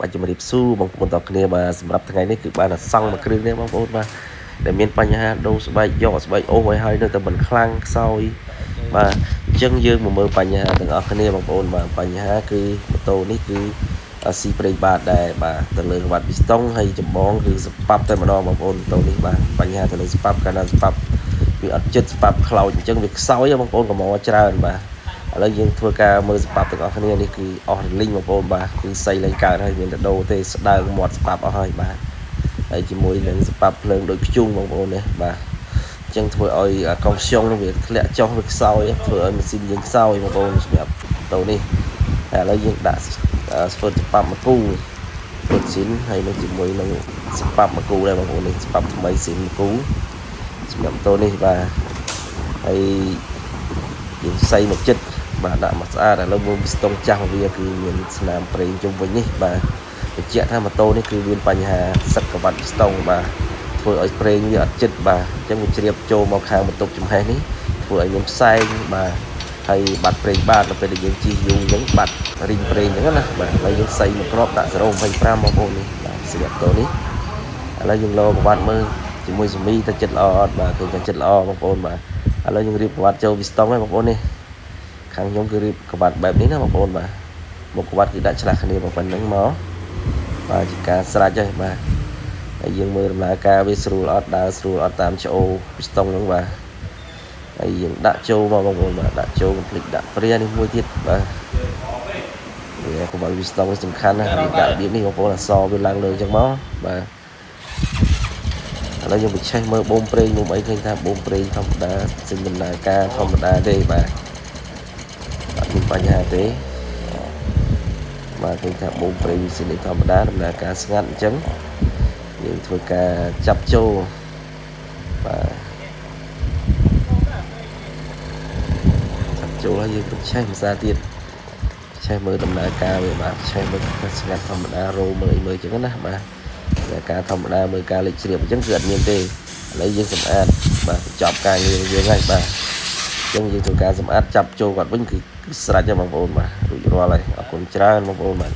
បាច់ជំរាបសួរបងប្អូនតគ្នាបាទសម្រាប់ថ្ងៃនេះគឺបានសង់មួយគ្រឿងនេះបងប្អូនបាទដែលមានបញ្ហាដូរស្បែកយកស្បែកអូសឲ្យហើយនៅតែមិនខ្លាំងខ្សោយបាទអញ្ចឹងយើងមកមើលបញ្ហាទាំងអស់គ្នាបងប្អូនបាទបញ្ហាគឺម៉ូតូនេះគឺស៊ីប្រេងបាតដែរបាទទៅលើក្បាត់ពីស្តុងហើយចម្បងគឺស្ប៉ាប់តែម្ដងបងប្អូនម៉ូតូនេះបាទបញ្ហាទៅលើស្ប៉ាប់កាលណាស្ប៉ាប់វាអត់ចិត្តស្ប៉ាប់ខ្លោចអញ្ចឹងវាខ្សោយបងប្អូនកំងច្រើនបាទឥឡូវយើងធ្វើការមើលស្ប៉ាប់ទាំងអស់គ្នានេះគឺអស់រលីងបងប្អូនបាទគឺសៃឡើងកើតហើយមានតែដូរទេស្ដើងមាត់ស្ប៉ាប់អស់ហើយបាទហើយជាមួយនឹងស្ប៉ាប់ភ្លើងដូចខ្ជុងបងប្អូននេះបាទអញ្ចឹងធ្វើឲ្យកង់ខ្យងនឹងវាធ្លាក់ចុះវាខ្សោយធ្វើឲ្យម៉ាស៊ីនយើងខ្សោយបងប្អូនសម្រាប់ម៉ូតូនេះហើយឥឡូវយើងដាក់ស្ពើតស្ប៉ាប់មកគូពុតស៊ីនហើយនឹងជាមួយនឹងស្ប៉ាប់មកគូដែរបងប្អូននេះស្ប៉ាប់ថ្មីស៊ីនមកគូសម្រាប់ម៉ូតូនេះបាទហើយយើងសៃមកចិត្តបាទដាក់មកស្អាតឥឡូវមើលស្ទង់ចាស់វាគឺមានស្នាមប្រេងជុំវិញនេះបាទបញ្ជាក់ថាម៉ូតូនេះគឺមានបញ្ហាសឹកក្បាត់ស្ទង់បាទធ្វើឲ្យប្រេងវាអត់ចិត្តបាទអញ្ចឹងវាជ្រាបចូលមកខាងបន្ទប់ចំហេះនេះធ្វើឲ្យមានផ្សែងបាទហើយបាត់ប្រេងបាតនៅពេលដែលយើងជិះយូរអញ្ចឹងបាត់រីងប្រេងអញ្ចឹងណាបាទហើយយើងសៃមួយគ្រាប់ដាក់0.25បងប្អូននេះបាទសម្រាប់ម៉ូតូនេះឥឡូវយើងលោប្រវត្តិមើលជាមួយស៊ូមីទៅចិត្តល្អអត់បាទគឺតែចិត្តល្អបងប្អូនបាទឥឡូវយើងរៀបប្រវត្តិចូលវីស្តុងហើយបងប្អូននេះខាងខ្ញុំគឺរៀបក្បាត់បែបនេះណាបងប្អូនបាទមុខក្បាត់គឺដាក់ឆ្លាស់គ្នាប៉ុណ្្នឹងមកបាទជាការស្រេចហើយបាទហើយយើងមើលដំណើរការវាស្រួលអត់ដើរស្រួលអត់តាមច្អូពីស្តុងហ្នឹងបាទហើយយើងដាក់ចូលមកបងប្អូនបាទដាក់ចូលកុំភ្លេចដាក់ព្រានេះមួយទៀតបាទវាក្បាត់ពីស្តុងនេះសំខាន់ណាស់យើងដាក់របៀបនេះបងប្អូនអសវាឡើងលើអញ្ចឹងមកបាទឥឡូវយើងបញ្ឆេះមើលបូមប្រេងមុំអីឃើញថាបូមប្រេងធម្មតាចេញដំណើរការធម្មតាទេបាទអត់មានបញ្ហាទេបាទឃើញថាបូមប្រេងវាសិនធម្មតាដំណើរការស្ងាត់អញ្ចឹងយើងធ្វើការចាប់ចូលបាទចាប់ចូលហើយយើងបញ្ឆេះភាសាទៀតឆេះមើលដំណើរការវាបាទឆេះមើលស្ងាត់ធម្មតារោមើលអីមើលអញ្ចឹងណាបាទការធម្មតាមើលការលេខជ្រាបអញ្ចឹងគឺអត់មានទេឥឡូវយើងសម្អាតបាទបញ្ចប់ការងារយើងហើយបាទអញ្ចឹងយើងធ្វើការសម្អាតចាប់ចូលគាត់វិញគឺស្រេចហើយបងប្អូនបាទរួចរាល់ហើយអរគុណច្រើនបងប្អូនបាទ